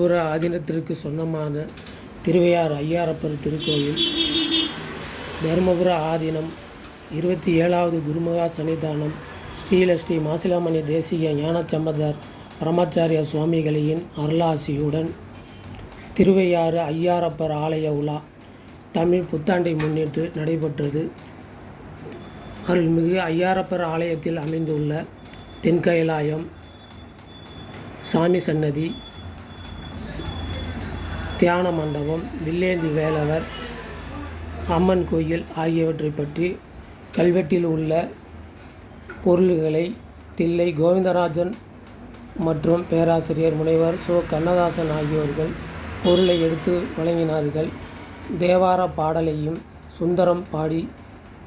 தருமபுர ஆதீனத்திற்கு சொந்தமான திருவையாறு ஐயாரப்பர் திருக்கோயில். தருமபுர ஆதீனம் 27வது குருமகா சன்னிதானம் ஸ்ரீ மாசிலாமணி தேசிக ஞானசம்பந்தர் பரமாச்சாரிய சுவாமிகளின் அருளாசியுடன் திருவையாறு ஐயாரப்பர் ஆலய உலா தமிழ் புத்தாண்டை முன்னிட்டு நடைபெற்றது. அருள்மிகு ஐயாரப்பர் ஆலயத்தில் அமைந்துள்ள தென்கைலாயம், சாமி சன்னதி, தியான மண்டபம், வில்லேந்தி வேலவர், அம்மன் கோயில் ஆகியவற்றை பற்றி கல்வெட்டில் உள்ள பொருள்களை தில்லை கோவிந்தராஜன் மற்றும் பேராசிரியர் முனைவர் கண்ணதாசன் ஆகியோர்கள் பொருளை எடுத்து வழங்கினார்கள். தேவார பாடலையும் சுந்தரம் பாடி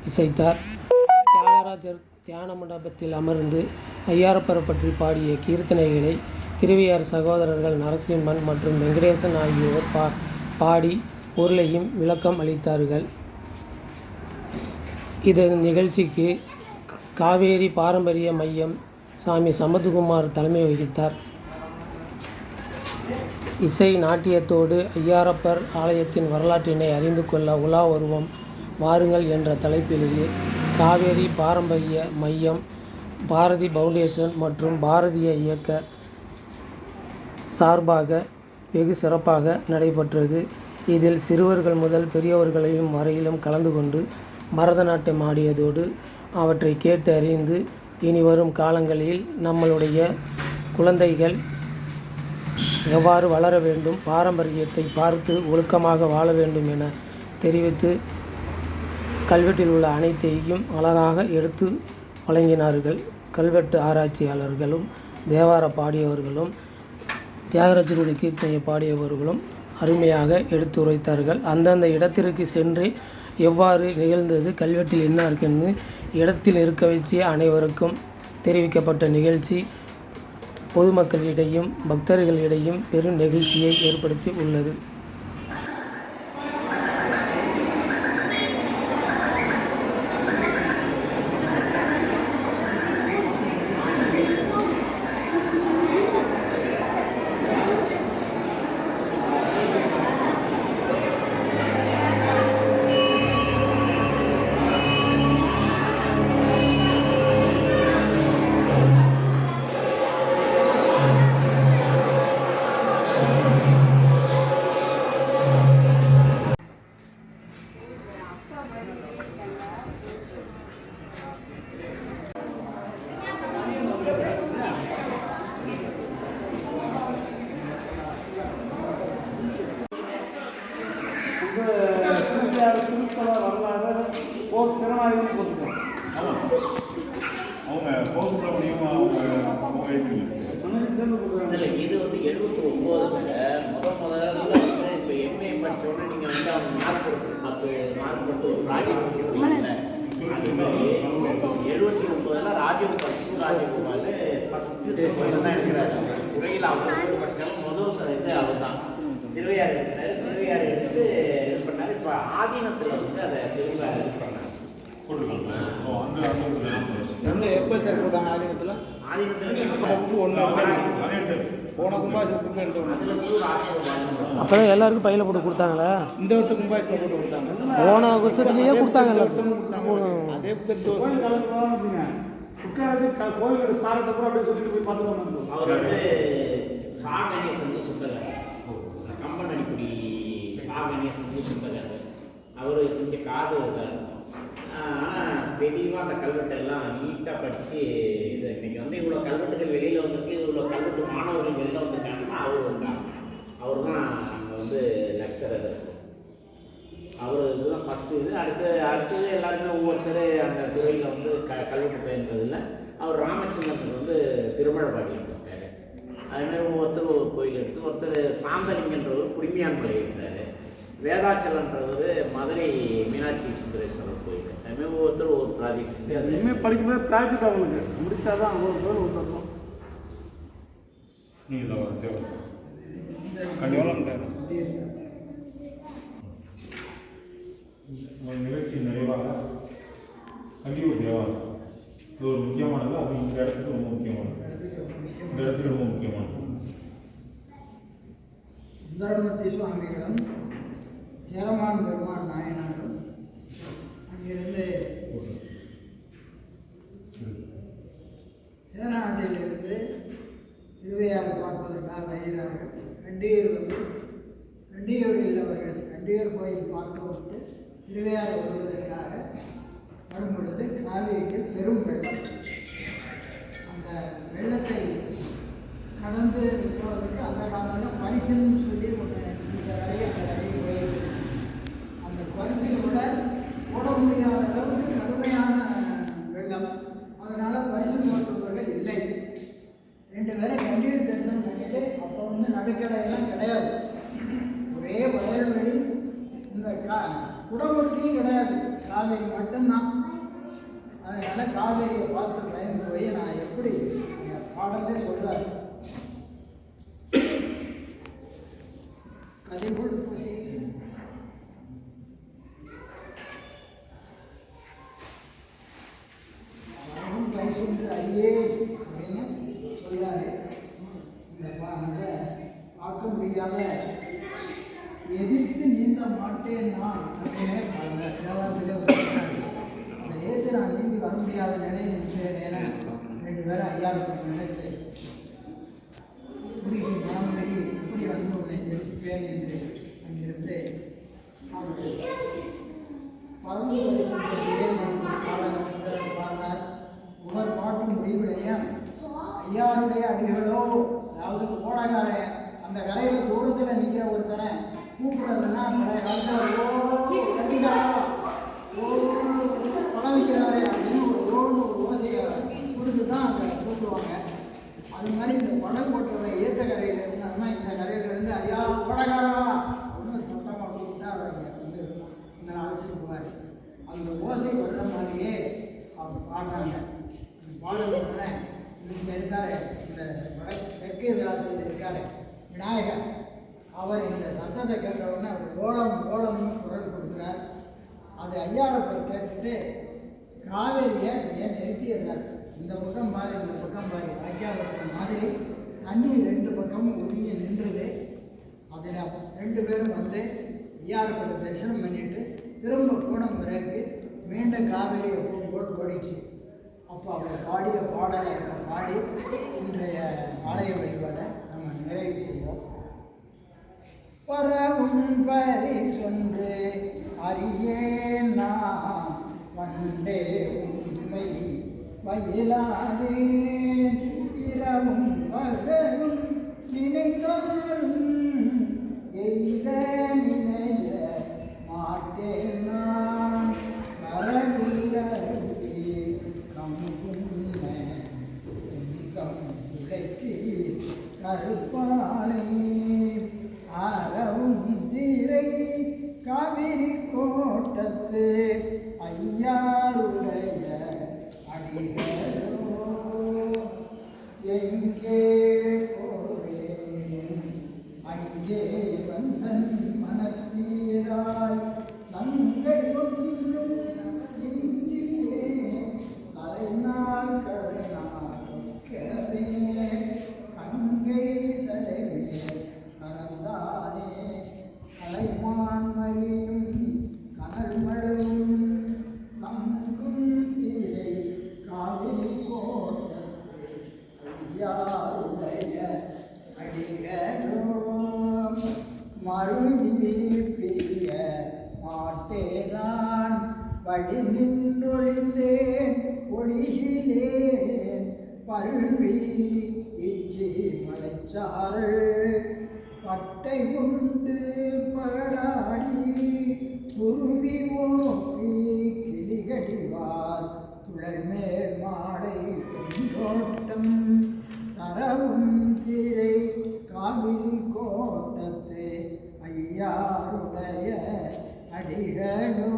இசைத்தார். தியாகராஜர் தியான மண்டபத்தில் அமர்ந்து ஐயாரப்பரை பற்றி பாடிய கீர்த்தனைகளை திருவையாறு சகோதரர்கள் நரசிம்மன் மற்றும் வெங்கடேசன் ஆகியோர் பாடி பொருளையும் விளக்கம் அளித்தார்கள். இந்த நிகழ்ச்சிக்கு காவேரி பாரம்பரிய மையம் சாமி சம்பத்குமார் தலைமை வகித்தார். இசை நாட்டியத்தோடு ஐயாரப்பர் ஆலயத்தின் வரலாற்றினை அறிந்து கொள்ள உலா வருவோம் வாருங்கள் என்ற தலைப்பிலேயே காவேரி பாரம்பரிய மையம், பாரதி பவுண்டேஷன் மற்றும் பாரதிய இயக்க சார்பாக வெகு சிறப்பாக நடைபெற்றது. இதில் சிறுவர்கள் முதல் பெரியவர்களையும் வரையிலும் கலந்து கொண்டு பரதநாட்டியம் ஆடியதோடு அவற்றை கேட்டு அறிந்து இனி வரும் காலங்களில் நம்மளுடைய குழந்தைகள் எவ்வாறு வளர வேண்டும், பாரம்பரியத்தை பார்த்து ஒழுக்கமாக வாழ வேண்டும் என தெரிவித்து கல்வெட்டில் உள்ள அனைத்தையும் அழகாக எடுத்து வழங்கினார்கள். கல்வெட்டு ஆராய்ச்சியாளர்களும், தேவார பாடியவர்களும், தியாகராஜருடைய கீர்த்தனையை பாடியவர்களும் அருமையாக எடுத்து உரைத்தார்கள். அந்தந்த இடத்திற்கு சென்று எவ்வாறு நிகழ்ந்தது, கல்வெட்டில் என்ன இருக்குன்னு இடத்தில் இருக்க வச்சு அனைவருக்கும் தெரிவிக்கப்பட்ட நிகழ்ச்சி பொதுமக்களிடையும் பக்தர்களிடையும் பெரும் நெகிழ்ச்சியை ஏற்படுத்தி உள்ளது. இது வந்து 79 முதல்ல இப்போ எம்ஏ படித்தோடனே நீங்கள் வந்து அவங்க மார்க் கொடுத்து ஒரு ப்ராஜெக்ட் அது மாதிரி 79 ராஜீவ் ராஜகுமார் ஃபஸ்ட்டு தான் எடுக்கிறார். துறையில் அவர் படித்தாலும் முதல் இது அவர் தான் திருவையாறு எடுத்தார். திருவையாறு எடுத்து இது பண்ணார். இப்போ ஆதீனத்தில் வந்து அதை திரும்ப இது பண்ணார். எப்போ சார் கொடுத்தாங்க ஆதீனத்தில்? அப்போதான் எல்லாருக்கும் பையில போட்டு கொடுத்தாங்களா? இந்த வருஷம் கும்பாசில் போட்டு கொடுத்தாங்க. போன வருஷத்துலேயே கொடுத்தாங்க. அதே அவர் வந்து சாகணேசன் சுத்தகர், கம்பன் அடிப்படி சாகணேசன் சுத்தகர். அவர் கொஞ்சம் காது இதாக இருக்கும். ஆனால் தெளிவாக அந்த கல்வெட்டெல்லாம் நீட்டாக படித்து இது இன்றைக்கி வந்து இவ்வளோ கல்வெட்டுகள் வெளியில் வந்திருக்கு. இவ்வளோ கல்வெட்டு மாணவர்கள் வெளியில் வந்திருக்காங்கன்னா அவர் தான் அங்கே வந்து லெக்சரர். அவர் இதுதான் ஃபஸ்ட்டு இது. அடுத்தது எல்லாருமே ஒவ்வொருத்தர் அந்த துறையில் வந்து கல்வெட்டு பயின்றதில் அவர் ராமச்சந்திரனுக்கு வந்து திருமழபாடி எடுத்துருக்காரு. அதுமாதிரி ஒவ்வொருத்தர் ஒரு கோயில் எடுத்து, ஒருத்தர் சாந்தலிங்கன்றவர் குடிமையான் மலை எடுத்தார். வேதாச்சலன்றவர் மதுரை மீனாட்சி சுந்தரேஸ்வரர் கோயில். அதுமாதிரி ஒவ்வொருத்தர் ஒரு ப்ராஜெக்ட் செஞ்சு அது இனிமேல் படிக்கும்போது ப்ராஜெக்ட் அவங்களுக்கு முடிச்சாதான் அவங்க பேர் ஒருத்தரும் நிகழ்ச்சி நிறைவாக அங்கேயும் தேவாரம் இது ஒரு முக்கியமானது. அது இந்த இடத்துக்கு ரொம்ப முக்கியமானது. இந்த இடத்துக்கு ரொம்ப முக்கியமானது. சுந்தரமூர்த்தி சுவாமிகளும் சேரமான் பெருமான் நாயனாரும் அங்கிருந்து சேரநாட்டிலிருந்து திருவையாறு பார்ப்பதற்காக வருகிறார்கள். கண்டியூரில் அவர்கள் கண்டியூர் கோயில் பார்த்துவிட்டு திருவையாறு வருவதற்காக வரும் பொழுது காவிரிக்கு பெரும் வெள்ளம். அந்த வெள்ளத்தை கடந்து போவதற்கு அந்த காலத்தில் பரிசுன்னு சொல்லி ஒன்று இந்த வரை அந்த வரையில் போயிருக்கு. அந்த பரிசில் கூட போட முடியாத அளவுக்கு கடுமையான வெள்ளம். அதனால் பரிசு போட்டுபவர்கள் இல்லை. 2 பேரும் கண்டியூர் தரிசனம் பண்ணிட்டு அப்போ நடுக்கடையெல்லாம் கிடையாது, ஒரே வயல்வெளி. இந்த குடமுறுக்கியும் கிடையாது, காவேரி மட்டும்தான். அதனால் காவேரியை பார்த்து பயந்து போய் நான் எப்படி பாடலே சொல்கிறார், கதிகுள் பூசி பரிசுன்று அறியே அப்படின்னு சொல்கிறாரு. அந்த பார்க்க முடியாத எதிர்த்து நீந்த மாட்டேன் நான் அப்படின்னே தேவாரத்தில் அதை ஏற்று நான் நீந்தி வர முடியாத நிலையில் நிற்கிறேன். 2 பேரும் ஐயாவுக்கு நினைச்சு முடிவு நான்கு இப்படி வந்து உன்னை தெரிவிப்பேன் என்று அங்கிருந்து அவர்கள் பரந்து பாடகர் பாடினார். ஒவ்வொரு பாட்டு முடிவுலையும் ஐயாருடைய அடிகளோ, அதாவது கோடகாரை அந்த கரையில் தூரத்தில் நிற்கிற ஒருத்தனை கூப்பிடுறதுன்னா பழைய காலத்தில் கண்டிக்காரா பழ வைக்கிறாரே அப்படின்னு ஒரு ஓசையை கொடுத்து தான் அங்கே கூப்பிடுவாங்க. அது மாதிரி இந்த படம் போட்டவரை ஏற்ற கரையில் இருந்தாங்கன்னா இந்த கரையிலேருந்து ஐயா கோடகாரா அப்படின்னு சத்தமாக கூப்பிட்டா அவங்க வந்து இந்த அழைச்சிட்டு போவார். அந்த ஓசை வர்ற மாதிரியே அவங்க பாடுறாங்க. பாடுறதுனால இங்கே இருக்காரு, இந்த தெற்கே விழாத்தில் இருக்காரு விநாயகர். அவர் இந்த சத்தத்தை கேட்டவுடனே அவர் ஓலம்னு குரல் கொடுக்குறார். அது ஐயாரப்பர் கேட்டுட்டு காவேரியை ஏன் நிறுத்திடுறார். இந்த பக்கம் மாதிரி இந்த பக்கம் மாதிரி வாய்க்கால் மாதிரி தண்ணி 2 பக்கமும் ஒதுங்கி நின்றுது. அதில் 2 பேரும் வந்து ஐயாரப்பரை தரிசனம் பண்ணிட்டு திரும்ப போன பிறகு மீண்டும் காவேரியை போட்டு ஓடிச்சு. அப்போ அவளை பாடிய பாடலை பாடி இன்றைய ஆலய வழிபாடை நம்ம நிறைவு செய்கிறோம். பரவும் பரிசொன்று அறியேன் நான் பண்டே உண்மை பயிலாதேன் இரவும் பகலும் நினைத்தாலும் எய்த நினைய மாட்டேன் நான் வரவில்லை கருப்பானை அறவும் தீரை காவிரி கோட்டத்து ஐயாருடைய அடிகளோ எங்கே போவேன் அங்கே வந்தன் மனத்தீராய் சங்கை ஒன்றும் இன்றியே தலைநாள் கடனாய் கவே கங்கை சடைமே கலந்தானே கலைமான் மறியும் கனல் மழுவும் நங்கும் தீரை காவிரி கோட்டத்து ஐயாருடைய அடிகளோ மறுவி பிரிய மாட்டேனான் வழி நின்றொழிந்தேன் ஒளியிலேன் பருவி இச்சி மலைச்சாறு பட்டை உண்டு படாடி குருவி ஓப்பி கிளிகடிவார் துளர்மேல் மாலை கொண்டோட்டம் தரவும் திரை காவிரி கோட்டத்து ஐயாருடைய அடிகளோ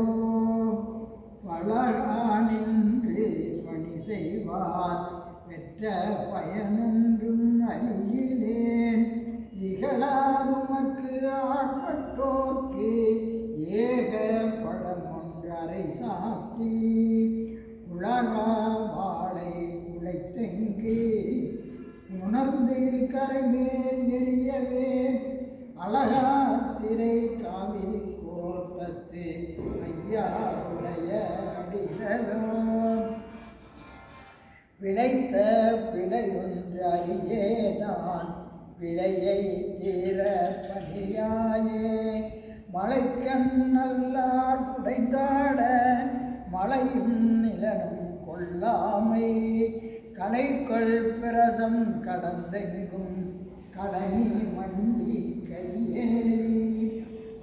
பலகானின்று பணி செய்வார் பெற்ற பயனொன்றும் அறியிலேன் இகழாதுமக்கு ஆட்பட்டோர்க்கு ஏக படம் ஒன்றரை சாத்தி உலகா வாழை குலைத்தெங்கு உணர்ந்து கரைமேல் எரியவே அழகாத்திரை காவிரி கோட்டத்து ஐயாவுடைய அடிகளும் விளைத்த பிழை ஒன்று அறியே நான் பிழையை தீர பணியாயே மலைக்கண் நல்லார் புடைந்தாட மலையும் நிலனும் கொல்லாமை கலைக்கொள் பிரசம் கடந்தெங்கும் கலனி மண்டி கையேறி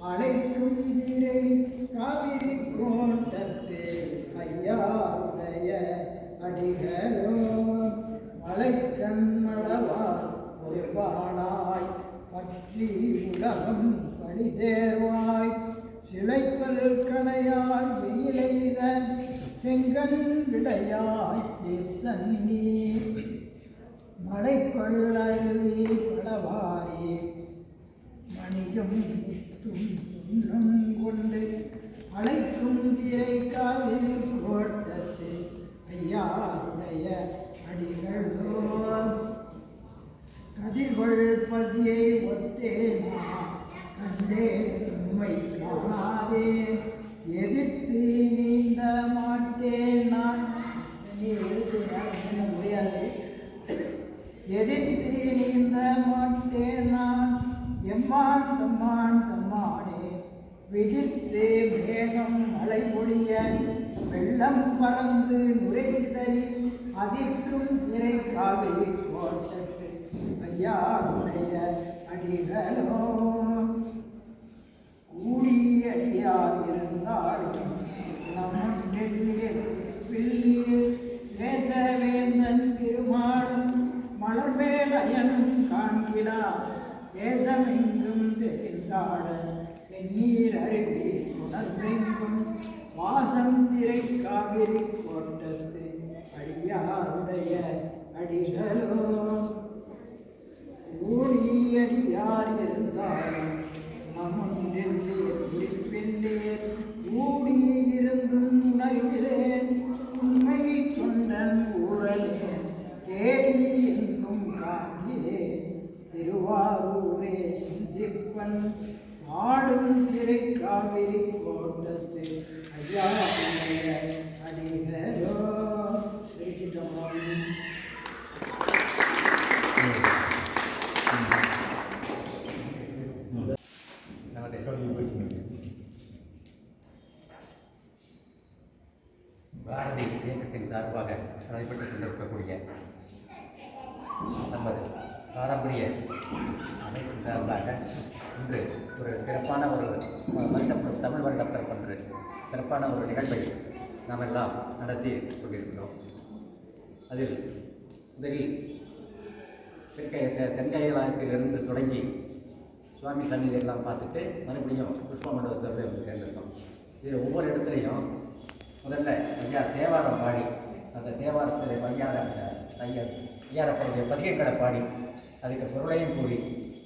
அழைக்கும் திரை காவிரி கோட்டத்து ஐயாவுடைய அடிகளோ மலைக்கண் மடவாள் ஒரு பாடாய் பற்றி உலகம் பழிதேர்வாய் சிலைக்கல் கணையால் வெயிலெய்த செங்கன் விடையாய் தீர்த்தன்னீர் மலைக்கொள் அருவி பலவாரி மணியும் முத்தும் துண்ணும் கொண்டு அழைக்கும் திரை காவிரி கோட்டத்து ஐயாருடைய அடிகளோ கதிர்கொள் பசியை ஒத்தேனா கண்டே உண்மை காணாதே எதிர்த்து நீந்த மாட்டேன் நான் நீ எழுத்து முடியாது எதிர்த்து நீந்த மாட்டேன் நான் எம்மான் தம்மான் தம்மானே விதிர்த்து மேகம் மழை பொழிய வெள்ளம் பறந்து நுரை சிதறி அதிர்க்கும் திரை காவிரி கோட்டத்து ஐயாருடைய அடிகளோ கூடி அடியார் இருந்தாலும் நம்மீர் பில்லீர் தேசவேந்தன் திருமாலும் மலர்மேல் அயனும் காண்கிறார் தேசமெங்கும் தெரிந்தாட எண்ணீர் அருகே உணர்வெங்கும் வாசம் திரை காவிரி கோட்டத்து அடியாருடைய அடிகளோ ஊழியடியார் இருந்தாலும் நமொன்றென்றீர் இருப்பின்றேன் ஊடியிருந்தும் உணர்கிறேன் உண்மை தொண்டன் ஊரலேன் தேடி எங்கும் காண்கிறேன் திருவாரூரே சிந்திப்பன் ஆடும் திரை காவிரி கோட்டத்து ஐயாவுடைய அடிகளோ திருச்சிட்டம்பலம். பாரதி இயக்கத்தின் சார்பாக நடைபெற்றுக் கொண்டிருக்கக்கூடிய நமது பாரம்பரிய அமைப்பின் சார்பாக இன்று ஒரு சிறப்பான ஒரு வருடப்பிறப்பு தமிழ் வருடப்பிறப்பு ஒன்று சிறப்பான ஒரு நிகழ்வை நாம் எல்லாம் நடத்தி கொண்டிருக்கிறோம். அதில் முதலில் தென்கைலாயத்திலிருந்து தொடங்கி சுவாமி சந்நிதியெல்லாம் பார்த்துட்டு மறுபடியும் புஷ்ப மண்டபத்தோடு வந்து சேர்ந்திருக்கோம். இதில் ஒவ்வொரு இடத்துலையும் முதல்ல ஐயா தேவாரம் பாடி அந்த தேவாரத்தில் ஐயாரப்பருடைய பதிகங்களை பாடி அதுக்கு பொருளையும் கூறி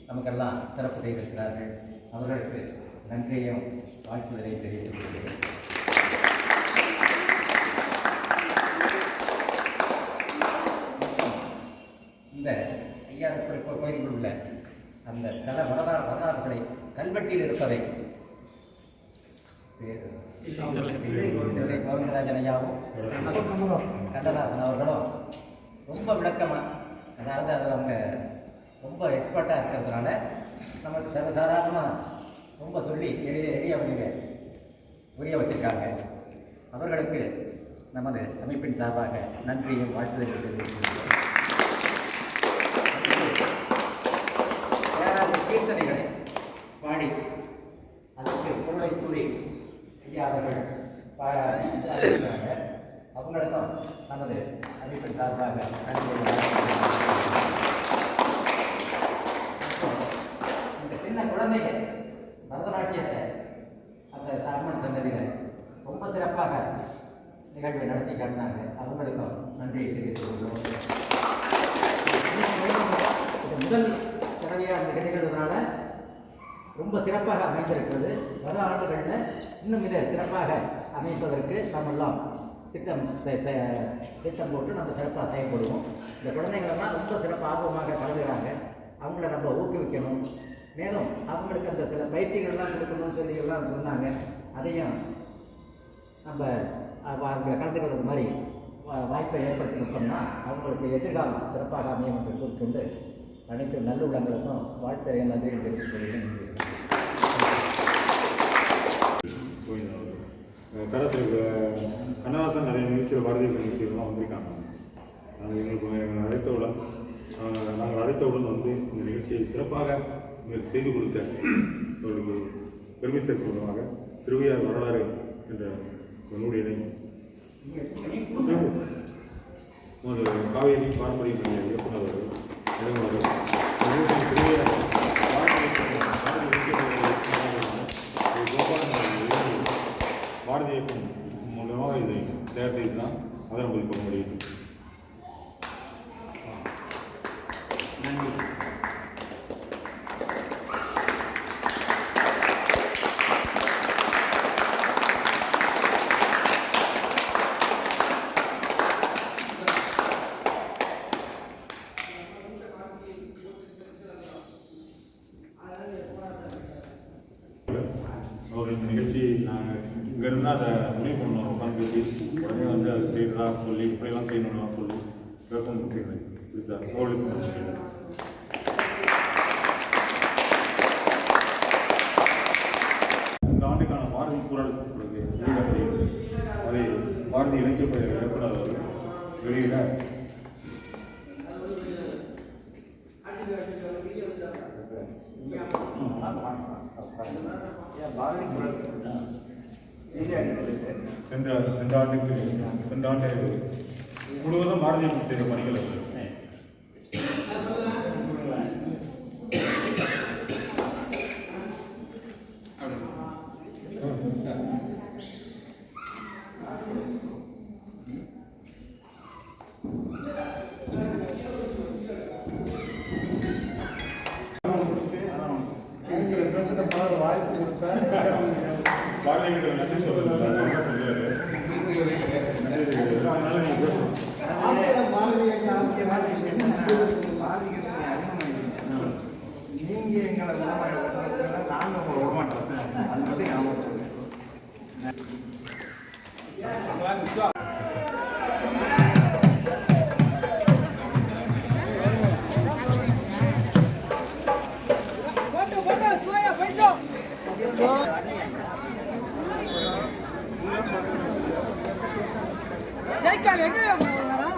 நமக்கெல்லாம் சிறப்பு செய்திருக்கிறார்கள். அவர்களுக்கு நன்றியையும் வாழ்த்துதலை தெரிவித்துக் கொள்கிறேன். இந்த ஐயாரப்பர் கோயிலில் உள்ள அந்த ஸ்தல வரலாறுகளை கல்வெட்டில் இருப்பதை கோவிந்தராஜன் ஐயாவும் கண்ணதாசன் அவர்களும் ரொம்ப விளக்கமாக, அதாவது அது அவங்க ரொம்ப எக்ஸ்பர்ட்டாக இருக்கிறதுனால நமக்கு சர்வசாதாரணமாக ரொம்ப சொல்லி எளிய வழியில் புரிய வச்சுருக்காங்க. அவர்களுக்கு நமது அமைப்பின் சார்பாக நன்றியும் வாழ்த்துதல் தெரிவித்துள்ளோம். ஏதாவது கீர்த்தனைகளை பாடி அதற்கு பொருளை கூறி ஐயா அவர்கள் அவங்களுக்கும் நமது அமைப்பின் சார்பாக இந்த சின்ன குழந்தைங்க பரதநாட்டியத்தை அந்த சார்மன் சன்னதியில் ரொம்ப சிறப்பாக நிகழ்வை நடத்தி காட்டினாங்க. அவங்களுக்கும் நன்றியை தெரிவித்துக் கொள்கிறோம். இது முதல் தடவையாக அந்த நிகழ்வுனால ரொம்ப சிறப்பாக அமைந்திருக்கிறது. வர ஆண்டுகளில் இன்னும் இதை சிறப்பாக அமைப்பதற்கு நம்மெல்லாம் திட்டம் போட்டு நம்ம சிறப்பாக செயல்படுவோம். இந்த குழந்தைங்களெல்லாம் ரொம்ப சிறப்பாக ஆர்வமாக கலந்துகிறாங்க. அவங்கள நம்ம ஊக்குவிக்கணும். மேலும் அவங்களுக்கு அந்த சில பயிற்சிகள்லாம் கொடுக்கணும்னு சொல்லி எல்லாம் சொன்னாங்க. அதையும் நம்ம அவங்களை கலந்துக்கிறது மாதிரி வாய்ப்பை ஏற்படுத்தி கொடுத்தோம்னா அவங்களுக்கு எதிர்காலம் சிறப்பாக அமையும் என்று கூறிக்கொண்டு அனைத்து நல்லுள்ளங்களுக்கும் வாழ்த்துறை நன்றியை தெரிவித்துக் கொள்கிறேன். தரத்தில் கண்ணதாசன் நிறைய நிகழ்ச்சியில் பாரதிய நிகழ்ச்சிகள்லாம் வந்திருக்காங்க. நாங்கள் எங்களுக்கு அழைத்தவுடன் வந்து இந்த நிகழ்ச்சியை சிறப்பாக எங்களுக்கு செய்து கொடுத்த அவர்களுக்கு பெருமை சேர்க்கும் விதமாக திருவையார் வரலாறு என்ற நூலினை காவேரி பாரம்பரிய இயக்குனர் அவர்கள் திருவையார் பாரதிய இயக்கம் மூலமாக இதை தயார் செய்து தான் அதை உங்களுக்கு பண்ண முடியும். நன்றி. ஒரு நிகழ்ச்சி நாங்கள் இங்கேருந்து அதை முடிவு பண்ணோம். உட்காந்து பேசி உடனே வந்து அதை செய்யறதா சொல்லி இப்படியெல்லாம் செய்யணும்னா சொல்லி விளக்கம் கொடுத்துருந்தேன். கோவிலுக்கு இந்த ஆண்டுக்கான பாரதி குரல் வெளியிடப்படுகிறது. அதை பாரதி இளைஞர் இயக்குனர் அவர்கள் வெளியிட சென்ற ஆண்டு முழுவதும் பாரதிய செய்த பணிகள் வாய்ப்பு கொடுத்தா பாரதிய நன்றி சொல்லுங்கள். அதனால நீங்கள் நீங்கள் எங்களை நாங்கள் விடமாட்டோம். அது மட்டும் ஞாபகம் சொல்லுங்கள். ஜெயிக்கால் எங்க வரா